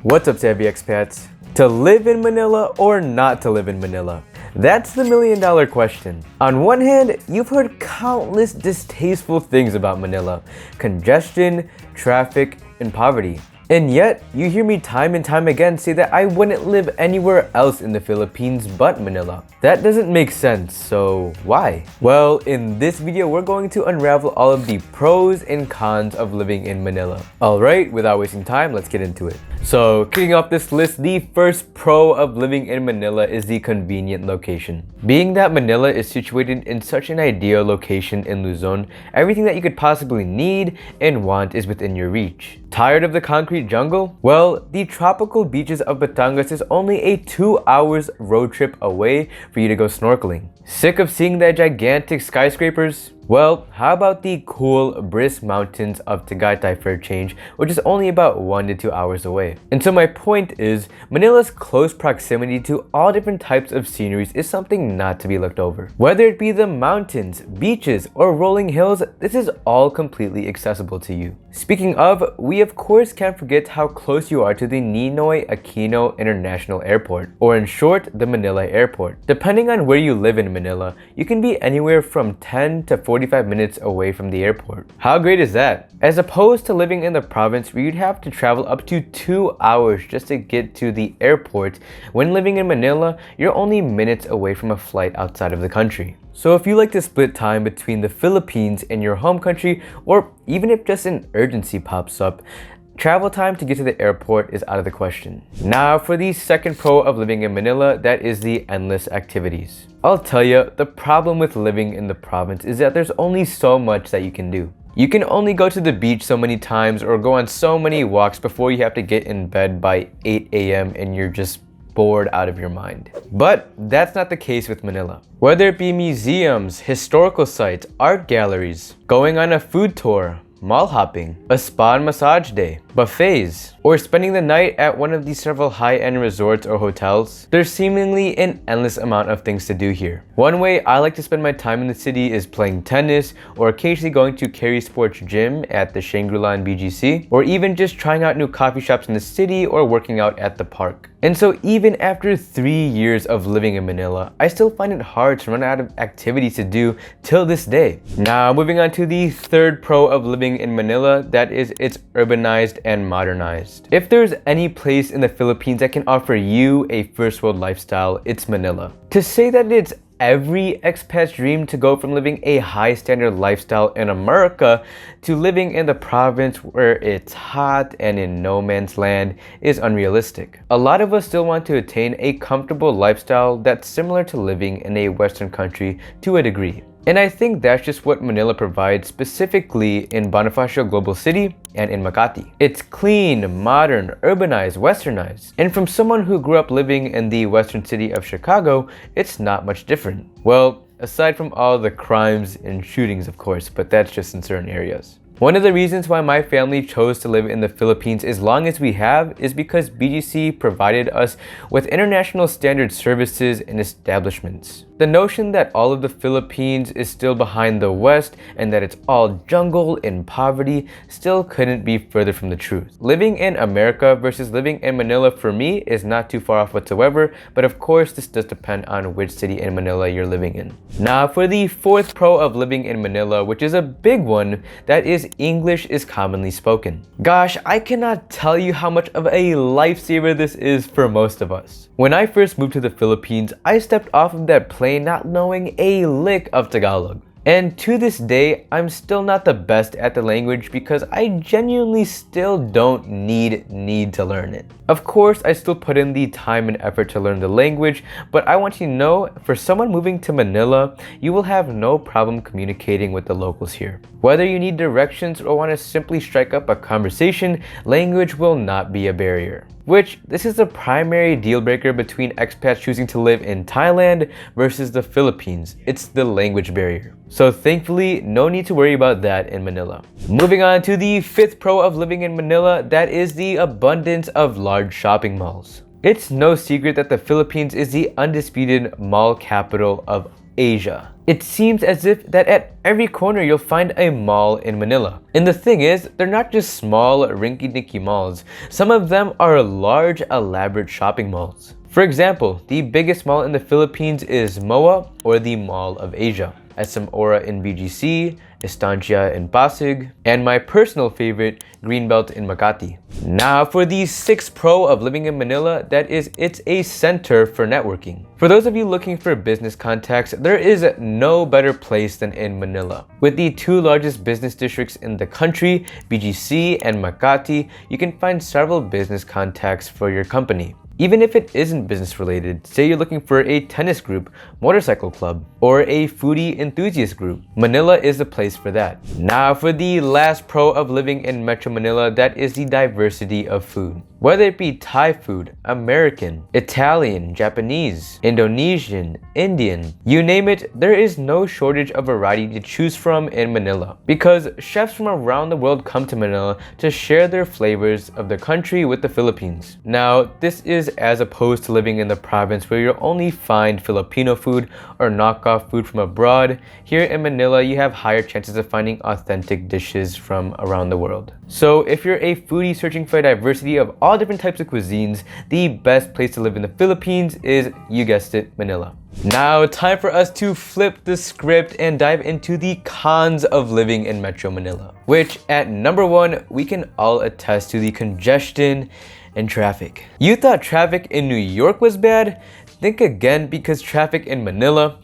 What's up, savvy expats? To live in Manila or not to live in Manila? That's the million-dollar question. On one hand, you've heard countless distasteful things about Manila: congestion, traffic, and poverty. And yet, you hear me time and time again say that I wouldn't live anywhere else in the Philippines but Manila. That doesn't make sense, so why? Well, in this video, we're going to unravel all of the pros and cons of living in Manila. Alright, without wasting time, let's get into it. So, kicking off this list, the first pro of living in Manila is the convenient location. Being that Manila is situated in such an ideal location in Luzon, everything that you could possibly need and want is within your reach. Tired of the concrete jungle? Well, the tropical beaches of Batangas is only a 2 hours road trip away for you to go snorkeling. Sick of seeing the gigantic skyscrapers? Well, how about the cool, brisk mountains of Tagaytay for a change, which is only about 1 to 2 hours away. And so my point is, Manila's close proximity to all different types of sceneries is something not to be looked over. Whether it be the mountains, beaches, or rolling hills, this is all completely accessible to you. Speaking of, we of course can't forget how close you are to the Ninoy Aquino International Airport, or in short, the Manila Airport. Depending on where you live in Manila, you can be anywhere from 10 to 45 minutes away from the airport. How great is that? As opposed to living in the province where you'd have to travel up to 2 hours just to get to the airport, when living in Manila, you're only minutes away from a flight outside of the country. So if you like to split time between the Philippines and your home country, or even if just an urgency pops up, travel time to get to the airport is out of the question. Now for the second pro of living in Manila, that is the endless activities. I'll tell you, the problem with living in the province is that there's only so much that you can do. You can only go to the beach so many times or go on so many walks before you have to get in bed by 8 a.m. and you're just bored out of your mind. But that's not the case with Manila. Whether it be museums, historical sites, art galleries, going on a food tour, mall hopping, a spa and massage day, buffets, or spending the night at one of these several high-end resorts or hotels, there's seemingly an endless amount of things to do here. One way I like to spend my time in the city is playing tennis, or occasionally going to Kerry Sports Gym at the Shangri-La and BGC, or even just trying out new coffee shops in the city or working out at the park. And so even after 3 years of living in Manila, I still find it hard to run out of activities to do till this day. Now moving on to the third pro of living in Manila, that is it's urbanized and modernized. If there's any place in the Philippines that can offer you a first world lifestyle, it's Manila. To say that it's every expat's dream to go from living a high standard lifestyle in America to living in the province where it's hot and in no man's land is unrealistic. A lot of us still want to attain a comfortable lifestyle that's similar to living in a Western country to a degree. And I think that's just what Manila provides, specifically in Bonifacio Global City and in Makati. It's clean, modern, urbanized, westernized. And from someone who grew up living in the western city of Chicago, it's not much different. Well, aside from all the crimes and shootings, of course, but that's just in certain areas. One of the reasons why my family chose to live in the Philippines as long as we have is because BGC provided us with international standard services and establishments. The notion that all of the Philippines is still behind the West and that it's all jungle and poverty still couldn't be further from the truth. Living in America versus living in Manila for me is not too far off whatsoever, but of course this does depend on which city in Manila you're living in. Now for the fourth pro of living in Manila, which is a big one, that is English is commonly spoken. Gosh, I cannot tell you how much of a lifesaver this is for most of us. When I first moved to the Philippines, I stepped off of that plane not knowing a lick of Tagalog. And to this day, I'm still not the best at the language because I genuinely still don't need to learn it. Of course, I still put in the time and effort to learn the language, but I want you to know, for someone moving to Manila, you will have no problem communicating with the locals here. Whether you need directions or want to simply strike up a conversation, language will not be a barrier. Which, this is the primary deal breaker between expats choosing to live in Thailand versus the Philippines. It's the language barrier. So thankfully, no need to worry about that in Manila. Moving on to the fifth pro of living in Manila, that is the abundance of large shopping malls. It's no secret that the Philippines is the undisputed mall capital of Asia. It seems as if that at every corner you'll find a mall in Manila. And the thing is, they're not just small rinky-dinky malls. Some of them are large, elaborate shopping malls. For example, the biggest mall in the Philippines is MOA, or the Mall of Asia. SM Aura in BGC, Estancia in Pasig, and my personal favorite, Greenbelt in Makati. Now for the 6 pro of living in Manila, that is, it's a center for networking. For those of you looking for business contacts, there is no better place than in Manila. With the 2 largest business districts in the country, BGC and Makati, you can find several business contacts for your company. Even if it isn't business related, say you're looking for a tennis group, motorcycle club, or a foodie enthusiast group, Manila is the place for that. Now for the last pro of living in Metro Manila, that is the diversity of food. Whether it be Thai food, American, Italian, Japanese, Indonesian, Indian, you name it, there is no shortage of variety to choose from in Manila. Because chefs from around the world come to Manila to share their flavors of the country with the Philippines. Now, this is as opposed to living in the province where you'll only find Filipino food or knockoff food from abroad. Here in Manila, you have higher chances of finding authentic dishes from around the world. So if you're a foodie searching for a diversity of all different types of cuisines, the best place to live in the Philippines is, you guessed it, Manila. Now, time for us to flip the script and dive into the cons of living in Metro Manila. Which, at number 1, we can all attest to the congestion and traffic. You thought traffic in New York was bad? Think again, because traffic in Manila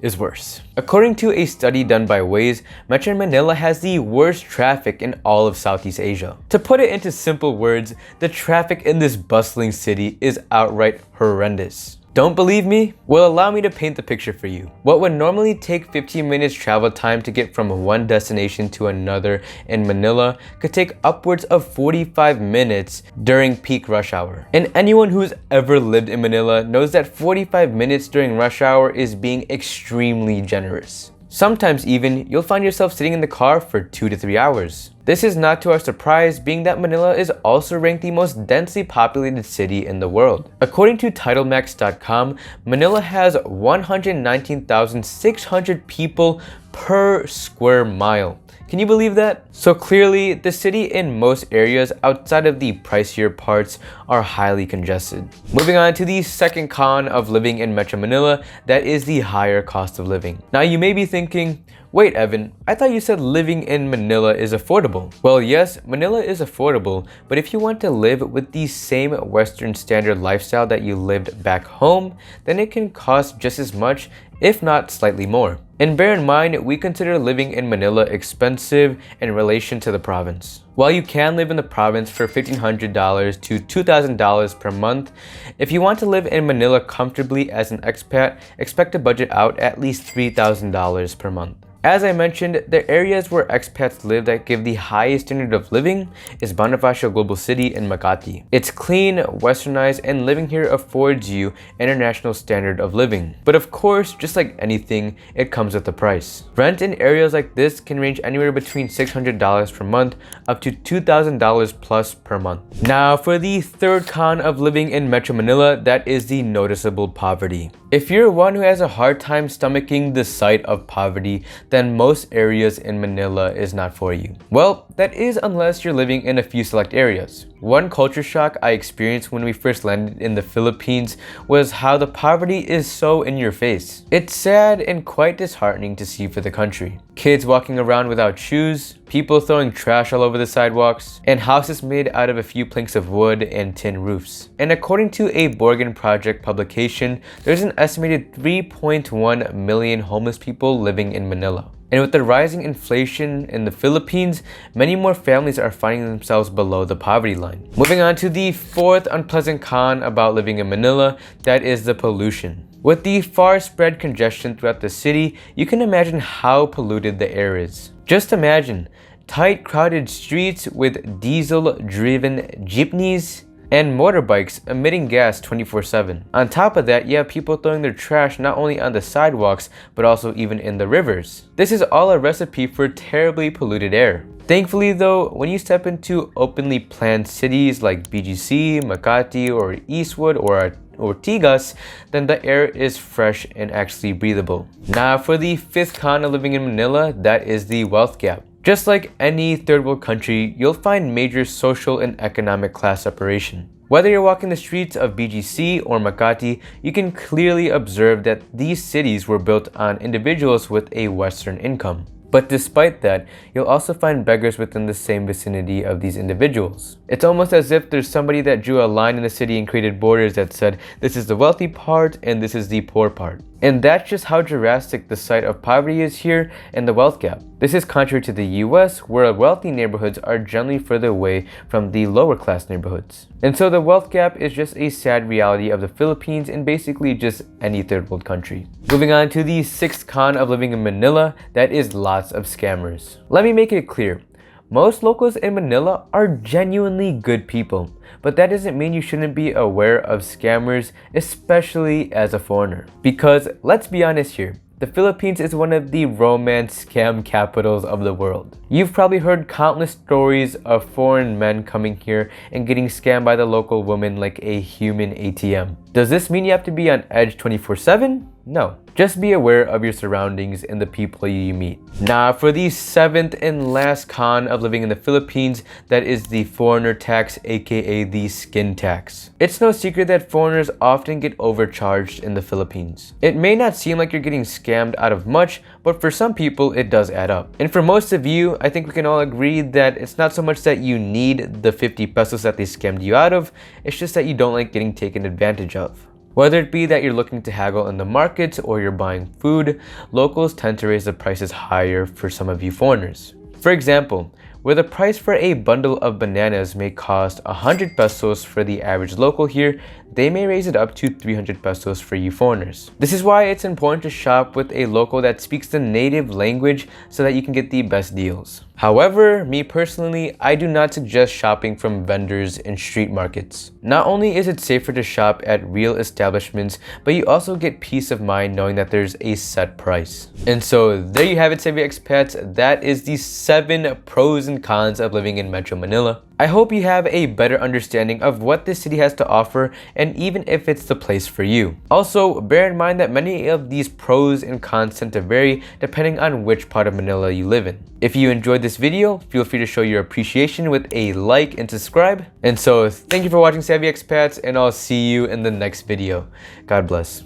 is worse. According to a study done by Waze, Metro Manila has the worst traffic in all of Southeast Asia. To put it into simple words, the traffic in this bustling city is outright horrendous. Don't believe me? Well, allow me to paint the picture for you. What would normally take 15 minutes travel time to get from one destination to another in Manila could take upwards of 45 minutes during peak rush hour. And anyone who's ever lived in Manila knows that 45 minutes during rush hour is being extremely generous. Sometimes even, you'll find yourself sitting in the car for 2 to 3 hours. This is not to our surprise, being that Manila is also ranked the most densely populated city in the world. According to TitleMax.com, Manila has 119,600 people per square mile. Can you believe that? So clearly, the city in most areas outside of the pricier parts are highly congested. Moving on to the second con of living in Metro Manila, that is the higher cost of living. Now you may be thinking, wait Evan, I thought you said living in Manila is affordable. Well yes, Manila is affordable, but if you want to live with the same Western standard lifestyle that you lived back home, then it can cost just as much, if not slightly more. And bear in mind, we consider living in Manila expensive in relation to the province. While you can live in the province for $1,500 to $2,000 per month, if you want to live in Manila comfortably as an expat, expect to budget out at least $3,000 per month. As I mentioned, the areas where expats live that give the highest standard of living is Bonifacio Global City and Makati. It's clean, westernized, and living here affords you international standard of living. But of course, just like anything, it comes with a price. Rent in areas like this can range anywhere between $600 per month up to $2,000 plus per month. Now for the third con of living in Metro Manila, that is the noticeable poverty. If you're one who has a hard time stomaching the sight of poverty, then most areas in Manila is not for you. Well, that is unless you're living in a few select areas. One culture shock I experienced when we first landed in the Philippines was how the poverty is so in your face. It's sad and quite disheartening to see for the country. Kids walking around without shoes, people throwing trash all over the sidewalks, and houses made out of a few planks of wood and tin roofs. And according to a Borgen Project publication, there's an estimated 3.1 million homeless people living in Manila. And with the rising inflation in the Philippines, many more families are finding themselves below the poverty line. Moving on to the fourth unpleasant con about living in Manila, that is the pollution. With the far spread congestion throughout the city, you can imagine how polluted the air is. Just imagine tight, crowded streets with diesel-driven jeepneys, and motorbikes emitting gas 24/7. On top of that, you have people throwing their trash not only on the sidewalks, but also even in the rivers. This is all a recipe for terribly polluted air. Thankfully though, when you step into openly planned cities like BGC, Makati, or Eastwood, or Ortigas, then the air is fresh and actually breathable. Now for the fifth con of living in Manila, that is the wealth gap. Just like any third world country, you'll find major social and economic class separation. Whether you're walking the streets of BGC or Makati, you can clearly observe that these cities were built on individuals with a Western income. But despite that, you'll also find beggars within the same vicinity of these individuals. It's almost as if there's somebody that drew a line in the city and created borders that said, this is the wealthy part and this is the poor part. And that's just how drastic the sight of poverty is here and the wealth gap. This is contrary to the US, where wealthy neighborhoods are generally further away from the lower class neighborhoods. And so the wealth gap is just a sad reality of the Philippines and basically just any third world country. Moving on to the sixth con of living in Manila, that is lots of scammers. Let me make it clear. Most locals in Manila are genuinely good people, but that doesn't mean you shouldn't be aware of scammers, especially as a foreigner. Because let's be honest here, the Philippines is one of the romance scam capitals of the world. You've probably heard countless stories of foreign men coming here and getting scammed by the local woman like a human ATM. Does this mean you have to be on edge 24/7? No. Just be aware of your surroundings and the people you meet. Now for the seventh and last con of living in the Philippines, that is the foreigner tax, aka the skin tax. It's no secret that foreigners often get overcharged in the Philippines. It may not seem like you're getting scammed out of much, but for some people it does add up. And for most of you, I think we can all agree that it's not so much that you need the 50 pesos that they scammed you out of, it's just that you don't like getting taken advantage of. Whether it be that you're looking to haggle in the markets or you're buying food, locals tend to raise the prices higher for some of you foreigners. For example, where the price for a bundle of bananas may cost 100 pesos for the average local here, they may raise it up to 300 pesos for you foreigners. This is why it's important to shop with a local that speaks the native language so that you can get the best deals. However, me personally, I do not suggest shopping from vendors in street markets. Not only is it safer to shop at real establishments, but you also get peace of mind knowing that there's a set price. And so there you have it, savvy expats. That is the 7 pros and cons of living in Metro Manila. I hope you have a better understanding of what this city has to offer and even if it's the place for you. Also, bear in mind that many of these pros and cons tend to vary depending on which part of Manila you live in. If you enjoyed this video, feel free to show your appreciation with a like and subscribe. And so thank you for watching, savvy expats, and I'll see you in the next video. God bless.